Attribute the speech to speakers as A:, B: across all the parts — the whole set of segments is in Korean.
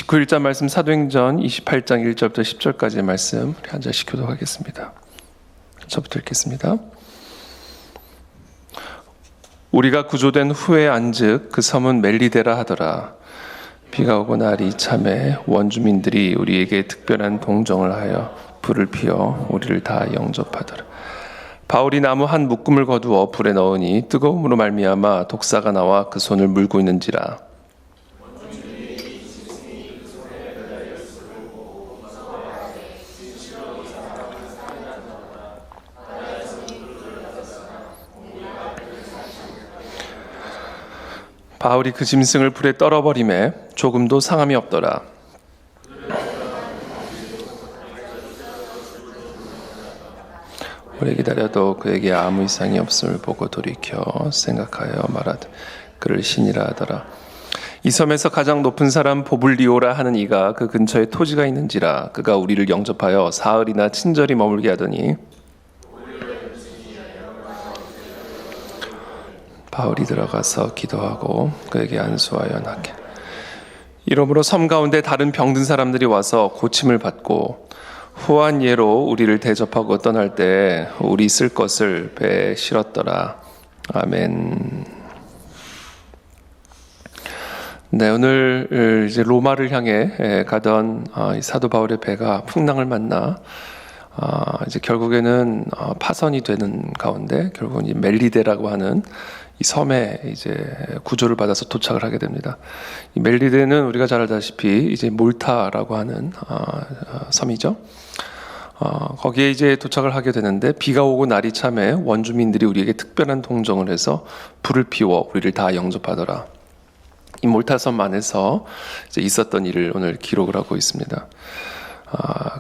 A: 29일자 말씀 사도행전 28장 1절부터 10절까지의 말씀 우리 한 절씩 교독하겠습니다. 저부터 읽겠습니다. 우리가 구조된 후에 안즉 그 섬은 멜리데라 하더라. 비가 오고 날이 참에 원주민들이 우리에게 특별한 동정을 하여 불을 피워 우리를 다 영접하더라. 바울이 나무 한 묶음을 거두어 불에 넣으니 뜨거움으로 말미암아 독사가 나와 그 손을 물고 있는지라. 바울이 그 짐승을 불에 떨어버리매 조금도 상함이 없더라. 오래 기다려도 그에게 아무 이상이 없음을 보고 돌이켜 생각하여 말하되 그를 신이라 하더라. 이 섬에서 가장 높은 사람 보블리오라 하는 이가 그 근처에 토지가 있는지라. 그가 우리를 영접하여 사흘이나 친절히 머물게 하더니 바울이 들어가서 기도하고 그에게 안수하여 낫게. 이러므로 섬 가운데 다른 병든 사람들이 와서 고침을 받고 후한 예로 우리를 대접하고 떠날 때 우리 쓸 것을 배에 실었더라. 아멘. 네, 오늘 이제 로마를 향해 가던 사도 바울의 배가 풍랑을 만나 이제 결국에는 파선이 되는 가운데 결국은 이 멜리데라고 하는 이 섬에 이제 구조를 받아서 도착을 하게 됩니다. 이 멜리데는 우리가 잘 알다시피 이제 몰타라고 하는 섬이죠. 거기에 이제 도착을 하게 되는데 비가 오고 날이 참에 원주민들이 우리에게 특별한 동정을 해서 불을 피워 우리를 다 영접하더라. 이 몰타섬 안에서 이제 있었던 일을 오늘 기록을 하고 있습니다.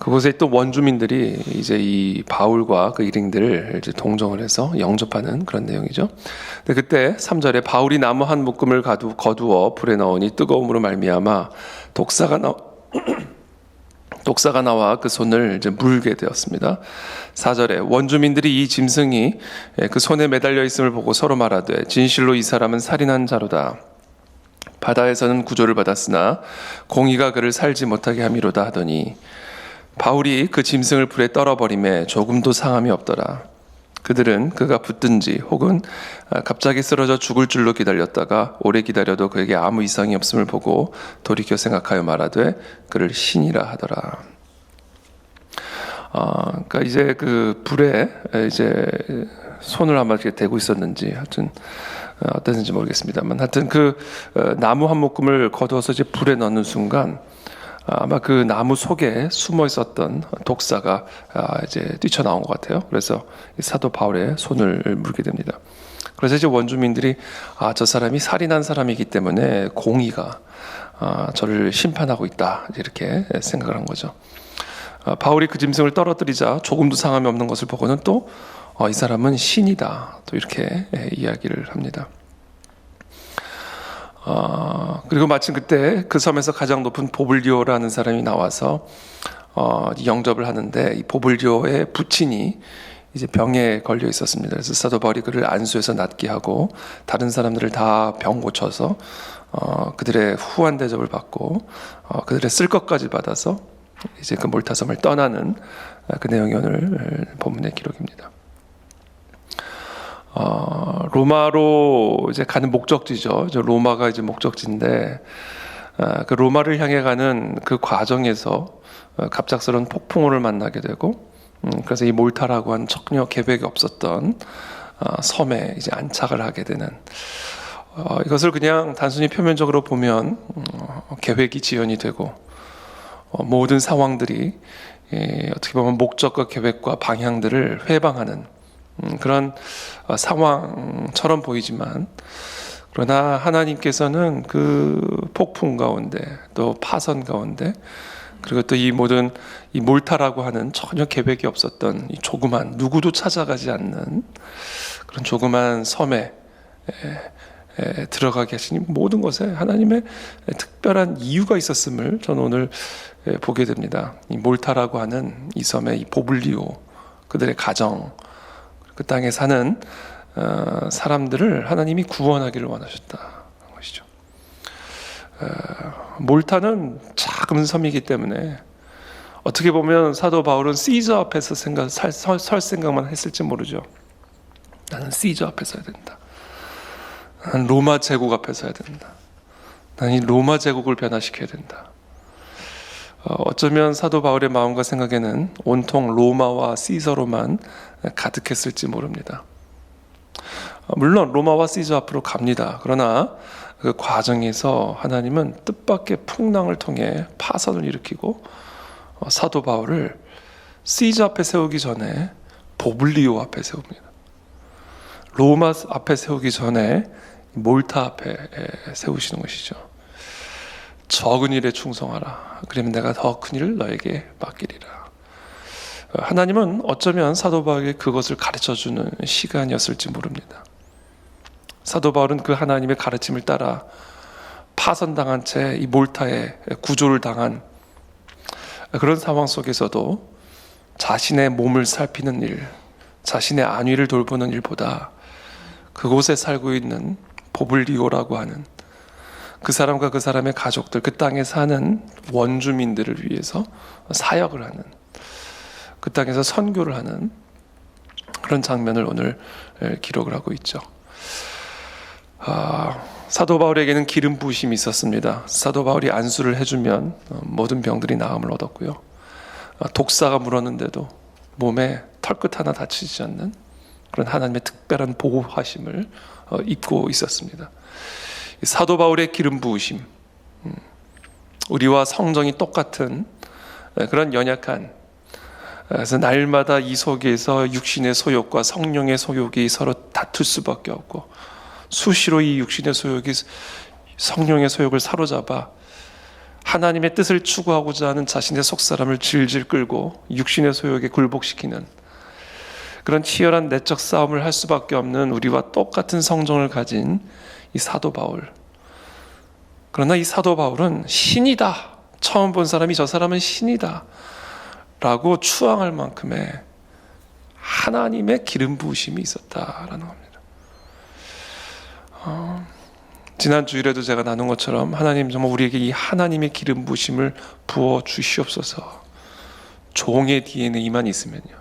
A: 그곳에 또 원주민들이 이제 이 바울과 그 일행들을 이제 동정을 해서 영접하는 그런 내용이죠. 근데 그때 3절에 바울이 나무 한 묶음을 거두어 불에 넣으니 뜨거움으로 말미암아 독사가 나와 그 손을 이제 물게 되었습니다. 4절에 원주민들이 이 짐승이 그 손에 매달려 있음을 보고 서로 말하되 진실로 이 사람은 살인한 자로다. 바다에서는 구조를 받았으나 공의가 그를 살지 못하게 함이로다 하더니 바울이 그 짐승을 불에 떨어버림에 조금도 상함이 없더라. 그들은 그가 붙든지 혹은 갑자기 쓰러져 죽을 줄로 기다렸다가 오래 기다려도 그에게 아무 이상이 없음을 보고 돌이켜 생각하여 말하되 그를 신이라 하더라. 그러니까 이제 그 불에 이제 손을 아마 이렇게 대고 있었는지 하여튼 어땠는지 모르겠습니다만 하여튼 그 나무 한 묶음을 거두어서 이제 불에 넣는 순간 아마 그 나무 속에 숨어 있었던 독사가 이제 뛰쳐나온 것 같아요. 그래서 사도 바울의 손을 물게 됩니다. 그래서 이제 원주민들이 저 사람이 살인한 사람이기 때문에 공의가 저를 심판하고 있다 이렇게 생각을 한 거죠. 바울이 그 짐승을 떨어뜨리자 조금도 상함이 없는 것을 보고는 또 이 사람은 신이다 또 이렇게 이야기를 합니다. 그리고 마침 그때 그 섬에서 가장 높은 보블리오라는 사람이 나와서 영접을 하는데 이 보블리오의 부친이 이제 병에 걸려 있었습니다. 그래서 사도 바울이 그를 안수해서 낫게 하고 다른 사람들을 다 병 고쳐서 그들의 후한 대접을 받고 그들의 쓸 것까지 받아서 이제 그 몰타섬을 떠나는 그 내용이 오늘 본문의 기록입니다. 로마로 이제 가는 목적지죠. 로마가 이제 목적지인데 그 로마를 향해 가는 그 과정에서 갑작스러운 폭풍우를 만나게 되고 그래서 이 몰타라고 한 전혀 계획이 없었던 섬에 이제 안착을 하게 되는 이것을 그냥 단순히 표면적으로 보면 계획이 지연이 되고 모든 상황들이 어떻게 보면 목적과 계획과 방향들을 회방하는 그런 상황처럼 보이지만 그러나 하나님께서는 그 폭풍 가운데 또 파선 가운데 그리고 또 이 모든 이 몰타라고 하는 전혀 계획이 없었던 이 조그만 누구도 찾아가지 않는 그런 조그만 섬에 들어가게 하시니 모든 것에 하나님의 특별한 이유가 있었음을 저는 오늘 보게 됩니다. 이 몰타라고 하는 이 섬의 이 보블리오 그들의 가정 그 땅에 사는 사람들을 하나님이 구원하기를 원하셨다는 것이죠. 몰타는 작은 섬이기 때문에 어떻게 보면 사도 바울은 시저 앞에서 설 생각만 했을지 모르죠. 나는 시저 앞에 서야 된다. 나는 로마 제국 앞에 서야 된다. 나는 이 로마 제국을 변화시켜야 된다. 어쩌면 사도 바울의 마음과 생각에는 온통 로마와 시저로만 가득했을지 모릅니다. 물론 로마와 시저 앞으로 갑니다. 그러나 그 과정에서 하나님은 뜻밖의 풍랑을 통해 파선을 일으키고 사도 바울을 시저 앞에 세우기 전에 보블리오 앞에 세웁니다. 로마 앞에 세우기 전에 몰타 앞에 세우시는 것이죠. 적은 일에 충성하라. 그러면 내가 더 큰 일을 너에게 맡기리라. 하나님은 어쩌면 사도 바울에게 그것을 가르쳐주는 시간이었을지 모릅니다. 사도 바울은 그 하나님의 가르침을 따라 파선당한 채 이 몰타에 구조를 당한 그런 상황 속에서도 자신의 몸을 살피는 일, 자신의 안위를 돌보는 일보다 그곳에 살고 있는 보블리오라고 하는 그 사람과 그 사람의 가족들, 그 땅에 사는 원주민들을 위해서 사역을 하는, 그 땅에서 선교를 하는 그런 장면을 오늘 기록을 하고 있죠. 사도 바울에게는 기름 부으심이 있었습니다. 사도 바울이 안수를 해주면 모든 병들이 나음을 얻었고요. 독사가 물었는데도 몸에 털끝 하나 다치지 않는 그런 하나님의 특별한 보호하심을 입고 있었습니다. 사도 바울의 기름 부으심, 우리와 성정이 똑같은 그런 연약한, 그래서 날마다 이 속에서 육신의 소욕과 성령의 소욕이 서로 다툴 수밖에 없고 수시로 이 육신의 소욕이 성령의 소욕을 사로잡아 하나님의 뜻을 추구하고자 하는 자신의 속사람을 질질 끌고 육신의 소욕에 굴복시키는 그런 치열한 내적 싸움을 할 수밖에 없는 우리와 똑같은 성정을 가진 이 사도 바울. 그러나 이 사도 바울은 신이다. 처음 본 사람이 저 사람은 신이다 라고 추앙할 만큼의 하나님의 기름 부으심이 있었다라는 겁니다. 지난 주일에도 제가 나눈 것처럼 하나님 정말 우리에게 이 하나님의 기름 부으심을 부어 주시옵소서. 종의 DNA만 있으면요,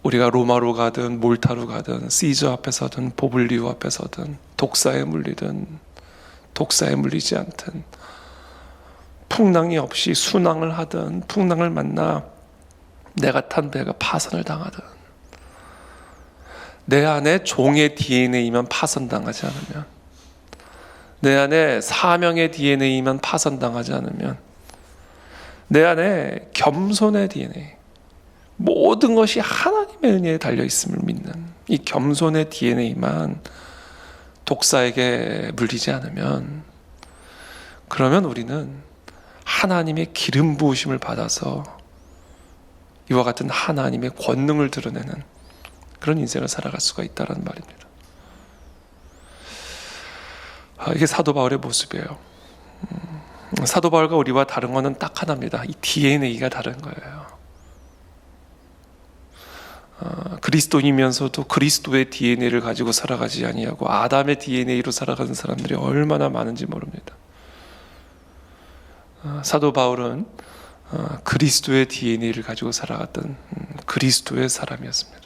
A: 우리가 로마로 가든 몰타로 가든 시저 앞에 서든 보블리오 앞에 서든 독사에 물리든 독사에 물리지 않든 풍랑이 없이 순항을 하든 풍랑을 만나 내가 탄 배가 파선을 당하든 내 안에 종의 DNA만 파선당하지 않으면, 내 안에 사명의 DNA만 파선당하지 않으면, 내 안에 겸손의 DNA, 모든 것이 하나님의 은혜에 달려있음을 믿는 이 겸손의 DNA만 독사에게 물리지 않으면, 그러면 우리는 하나님의 기름 부으심을 받아서 이와 같은 하나님의 권능을 드러내는 그런 인생을 살아갈 수가 있다는 말입니다. 이게 사도 바울의 모습이에요. 사도 바울과 우리와 다른 것은 딱 하나입니다. 이 DNA가 다른 거예요. 그리스도인이면서도 그리스도의 DNA를 가지고 살아가지 아니하고 아담의 DNA로 살아가는 사람들이 얼마나 많은지 모릅니다. 사도 바울은 그리스도의 DNA를 가지고 살아갔던 그리스도의 사람이었습니다.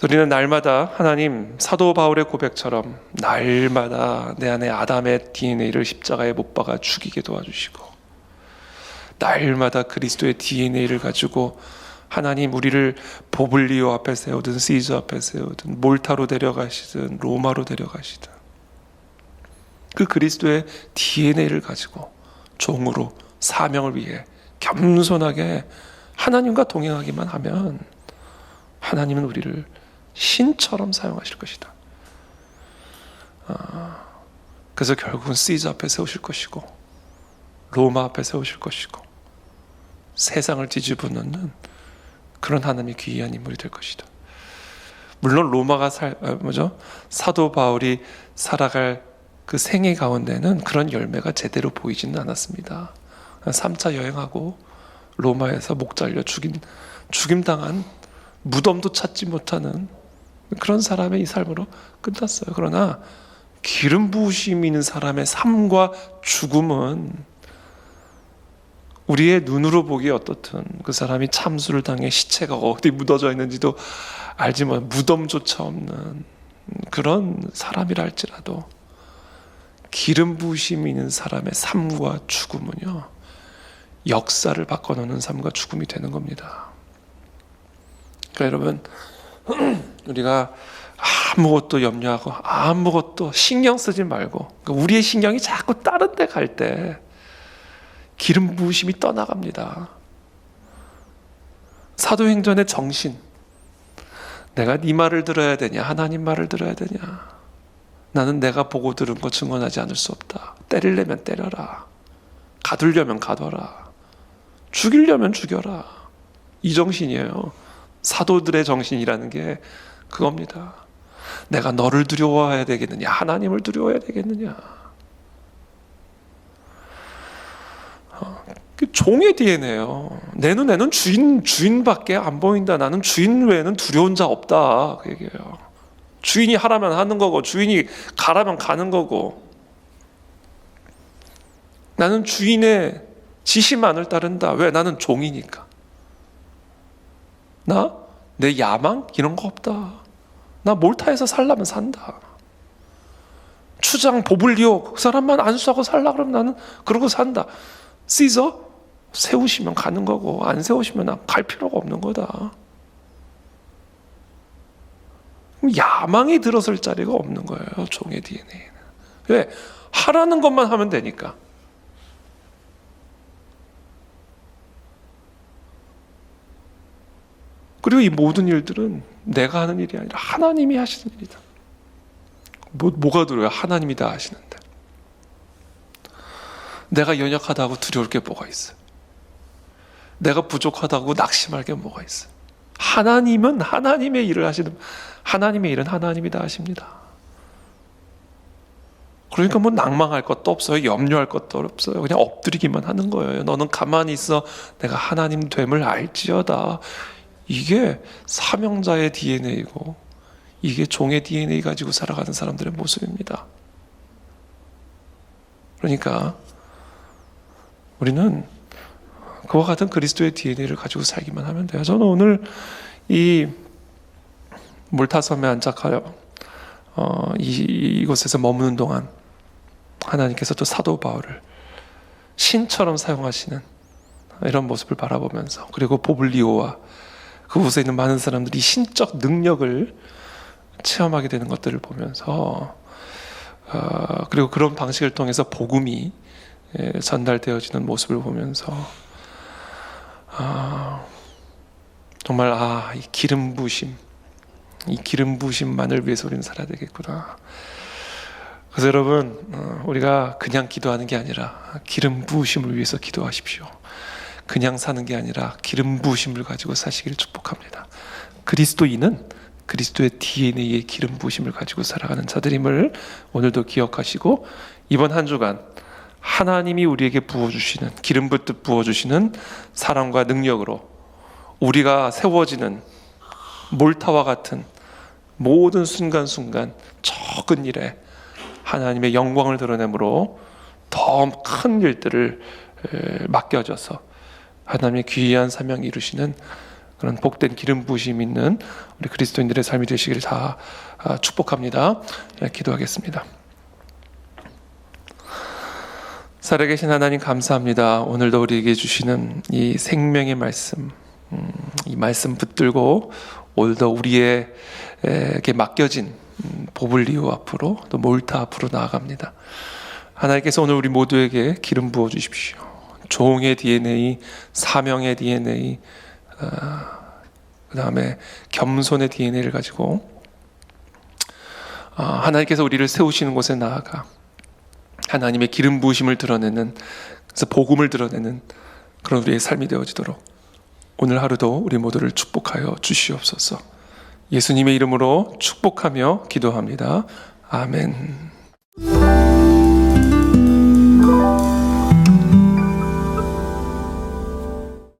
A: 우리는 날마다 하나님 사도 바울의 고백처럼 날마다 내 안에 아담의 DNA를 십자가에 못 박아 죽이게 도와주시고, 날마다 그리스도의 DNA를 가지고 하나님 우리를 보블리오 앞에 세우든 시저 앞에 세우든 몰타로 데려가시든 로마로 데려가시든 그 그리스도의 DNA를 가지고 종으로 사명을 위해 겸손하게 하나님과 동행하기만 하면 하나님은 우리를 신처럼 사용하실 것이다. 그래서 결국은 시저 앞에 세우실 것이고 로마 앞에 세우실 것이고 세상을 뒤집어 놓는 그런 하나님의 귀한 인물이 될 것이다. 물론 로마가 사도 바울이 살아갈 그 생애 가운데는 그런 열매가 제대로 보이지는 않았습니다. 3차 여행하고 로마에서 목 잘려 죽임당한, 무덤도 찾지 못하는 그런 사람의 이 삶으로 끝났어요. 그러나 기름 부으심이 있는 사람의 삶과 죽음은 우리의 눈으로 보기에 어떻든 그 사람이 참수를 당해 시체가 어디 묻어져 있는지도 알지 못, 무덤조차 없는 그런 사람이라 할지라도 기름 부으심이 있는 사람의 삶과 죽음은요, 역사를 바꿔놓는 삶과 죽음이 되는 겁니다. 그러니까 여러분, 우리가 아무것도 염려하고 아무것도 신경 쓰지 말고, 그러니까 우리의 신경이 자꾸 다른 데 갈 때 기름 부으심이 떠나갑니다. 사도행전의 정신, 내가 네 말을 들어야 되냐 하나님 말을 들어야 되냐, 나는 내가 보고 들은 거 증언하지 않을 수 없다. 때리려면 때려라, 가두려면 가둬라, 죽이려면 죽여라. 이 정신이에요. 사도들의 정신이라는 게 그겁니다. 내가 너를 두려워해야 되겠느냐 하나님을 두려워해야 되겠느냐. 종의 DNA예요. 내 눈에는 주인밖에 안 보인다. 나는 주인 외에는 두려운 자 없다. 그 얘기예요. 주인이 하라면 하는 거고 주인이 가라면 가는 거고, 나는 주인의 지시만을 따른다. 왜? 나는 종이니까. 내 야망 이런 거 없다. 나 몰타에서 살려면 산다. 추장 보블리오 그 사람만 안수하고 살라 그러면 나는 그러고 산다. 시저 세우시면 가는 거고 안 세우시면 갈 필요가 없는 거다. 야망이 들어설 자리가 없는 거예요. 종의 DNA는. 왜? 하라는 것만 하면 되니까. 그리고 이 모든 일들은 내가 하는 일이 아니라 하나님이 하시는 일이다. 뭐가 두려워요? 하나님이 다 하시는데. 내가 연약하다고 두려울 게 뭐가 있어요? 내가 부족하다고 낙심할 게 뭐가 있어요? 하나님은 하나님의 일을 하시는, 하나님의 일은 하나님이 다 하십니다. 그러니까 뭐 낭망할 것도 없어요. 염려할 것도 없어요. 그냥 엎드리기만 하는 거예요. 너는 가만히 있어. 내가 하나님 됨을 알지어다. 이게 사명자의 DNA이고 이게 종의 DNA 가지고 살아가는 사람들의 모습입니다. 그러니까 우리는 그와 같은 그리스도의 DNA를 가지고 살기만 하면 돼요. 저는 오늘 이 몰타섬에 안착하여 이곳에서 머무는 동안 하나님께서 또 사도 바울을 신처럼 사용하시는 이런 모습을 바라보면서, 그리고 보블리오와 그곳에 있는 많은 사람들이 신적 능력을 체험하게 되는 것들을 보면서, 그리고 그런 방식을 통해서 복음이 전달되어지는 모습을 보면서 정말 이 기름 부으심, 이 기름 부으심만을 위해서 우리는 살아야 되겠구나. 그래서 여러분, 우리가 그냥 기도하는 게 아니라 기름 부으심을 위해서 기도하십시오. 그냥 사는 게 아니라 기름 부으심을 가지고 사시기를 축복합니다. 그리스도인은 그리스도의 DNA의 기름 부으심을 가지고 살아가는 자들임을 오늘도 기억하시고, 이번 한 주간 하나님이 우리에게 부어주시는, 기름 붓듯 부어주시는 사랑과 능력으로 우리가 세워지는 몰타와 같은 모든 순간순간 적은 일에 하나님의 영광을 드러내므로 더 큰 일들을 맡겨져서 하나님의 귀한 사명을 이루시는 그런 복된 기름 부으심 있는 우리 그리스도인들의 삶이 되시기를 다 축복합니다. 기도하겠습니다. 살아계신 하나님 감사합니다. 오늘도 우리에게 주시는 이 생명의 말씀, 이 말씀 붙들고 오늘도 우리에게 맡겨진 보블리오 앞으로, 또 몰타 앞으로 나아갑니다. 하나님께서 오늘 우리 모두에게 기름 부어 주십시오. 종의 DNA, 사명의 DNA, 그 다음에 겸손의 DNA를 가지고 하나님께서 우리를 세우시는 곳에 나아가 하나님의 기름 부으심을 드러내는, 그래서 복음을 드러내는 그런 우리의 삶이 되어지도록 오늘 하루도 우리 모두를 축복하여 주시옵소서. 예수님의 이름으로 축복하며 기도합니다. 아멘.